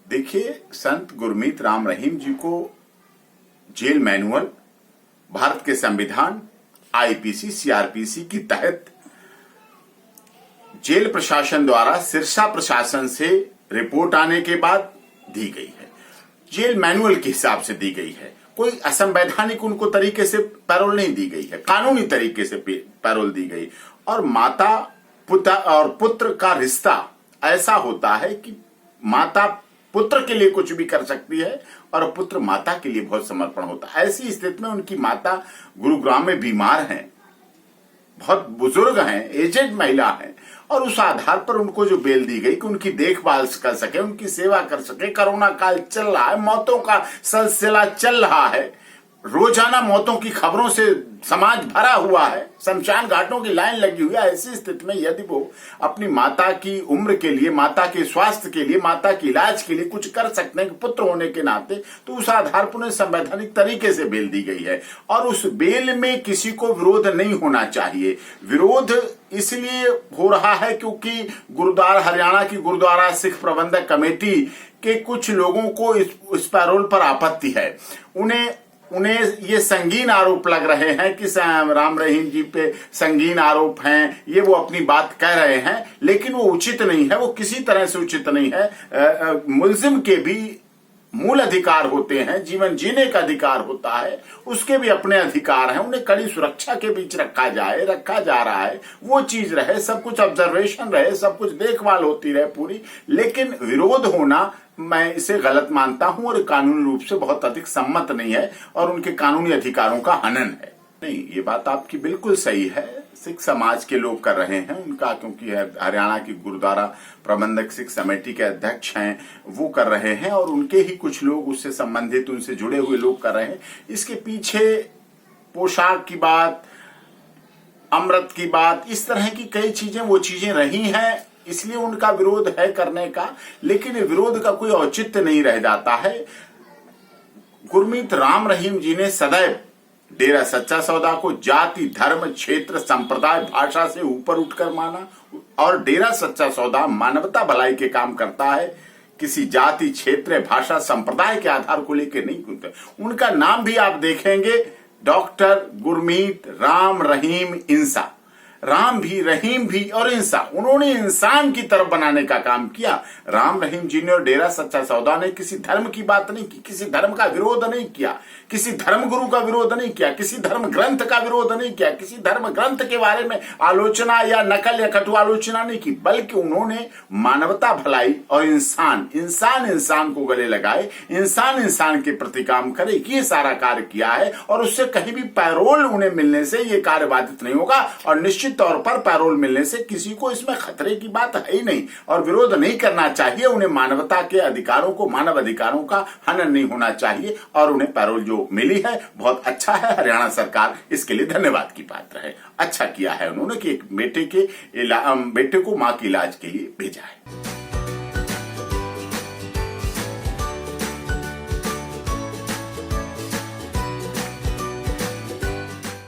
देखिए, संत गुरमीत राम रहीम जी को jail manual, Bharat के संविधान, आईपीसी, सीआरपीसी के तहत जेल प्रशासन द्वारा सिरसा प्रशासन से रिपोर्ट आने के बाद दी गई है। जेल मैनुअल के हिसाब से दी गई है। कोई असंवैधानिक उनको तरीके से पैरोल नहीं दी गई है, कानूनी तरीके से पैरोल दी गई। और माता पिता और पुत्र का रिश्ता ऐसा होता है कि माता पुत्र के लिए कुछ भी कर सकती है और पुत्र माता के लिए बहुत समर्पण होता है। ऐसी स्थिति में उनकी माता गुरुग्राम में बीमार हैं, बहुत बुजुर्ग हैं, एजेड महिला हैं, और उस आधार पर उनको जो बेल दी गई कि उनकी देखभाल कर सके, उनकी सेवा कर सके। कोरोना काल चल रहा है, मौतों का सिलसिला चल रहा है, रोजाना मौतों की खबरों से समाज भरा हुआ है, शमशान घाटों की लाइन लगी हुई है। ऐसी स्थिति में यदि वो अपनी माता की उम्र के लिए, माता के स्वास्थ्य के लिए, माता के इलाज के लिए कुछ कर सकते हैं पुत्र होने के नाते, तो उस आधार पर उन्हें संवैधानिक तरीके से बेल दी गई है। और उस बेल में किसी को विरोध नहीं होना चाहिए। विरोध इसलिए हो रहा है क्योंकि गुरुद्वारा, हरियाणा की गुरुद्वारा सिख प्रबंधक कमेटी के कुछ लोगों को इस पैरोल पर आपत्ति है। उन्हें ये संगीन आरोप लग रहे हैं कि राम रहीम जी पे संगीन आरोप हैं, ये वो अपनी बात कह रहे हैं, लेकिन वो उचित नहीं है, वो किसी तरह से उचित नहीं है। मुल्जिम के भी मूल अधिकार होते हैं, जीवन जीने का अधिकार होता है, उसके भी अपने अधिकार हैं। उन्हें कड़ी सुरक्षा के बीच रखा जा रहा है, वो चीज रहे, सब कुछ ऑब्जर्वेशन रहे, सब कुछ देखभाल होती रहे पूरी। लेकिन विरोध होना, मैं इसे गलत मानता हूं और कानूनी रूप से बहुत अधिक सम्मत नहीं है और उनके कानूनी अधिकारों का हनन है। नहीं, ये बात आपकी बिल्कुल सही है। सिख समाज के लोग कर रहे हैं उनका, क्योंकि हरियाणा की गुरुद्वारा प्रबंधक सिख कमेटी के अध्यक्ष हैं, वो कर रहे हैं और उनके ही कुछ लोग उससे संबंधित, उनसे जुड़े हुए लोग कर रहे हैं। इसके पीछे पोशाक की बात, अमृत की बात, इस तरह की कई चीजें, वो चीजें रही हैं, इसलिए उनका विरोध है करने का। लेकिन विरोध का कोई औचित्य नहीं रह जाता है। गुरमीत राम रहीम जी ने सदैव डेरा सच्चा सौदा को जाति, धर्म, क्षेत्र, संप्रदाय, भाषा से ऊपर उठकर माना और डेरा सच्चा सौदा मानवता भलाई के काम करता है। किसी जाति, क्षेत्र, भाषा, संप्रदाय के आधार को लेकर नहीं खुलते। उनका नाम भी आप देखेंगे, डॉक्टर गुरमीत राम रहीम इंसा। राम भी, रहीम भी और इंसा, उन्होंने इंसान की तरफ बनाने का काम किया। राम रहीम जी ने और डेरा सच्चा सौदा ने किसी धर्म की बात नहीं की, किसी धर्म का विरोध नहीं किया, किसी धर्म गुरु का विरोध नहीं किया, किसी धर्म ग्रंथ का विरोध नहीं किया, किसी धर्म ग्रंथ के बारे में आलोचना या नकल या कटु आलोचना नहीं की, बल्कि उन्होंने मानवता भलाई और इंसान को गले लगाए, इंसान के प्रति काम करे, ये सारा कार्य किया है। और उससे कहीं भी पैरोल उन्हें मिलने से ये कार्य बाधित नहीं होगा और निश्चित तौर पर पैरोल मिलने से किसी को इसमें खतरे की बात है ही नहीं और विरोध नहीं करना चाहिए। उन्हें मानवता के अधिकारों को, मानव अधिकारों का हनन नहीं होना चाहिए और उन्हें पैरोल जो मिली है बहुत अच्छा है। हरियाणा सरकार इसके लिए धन्यवाद की पात्र है। अच्छा किया है उन्होंने कि एक बेटे को मां के इलाज के लिए भेजा है।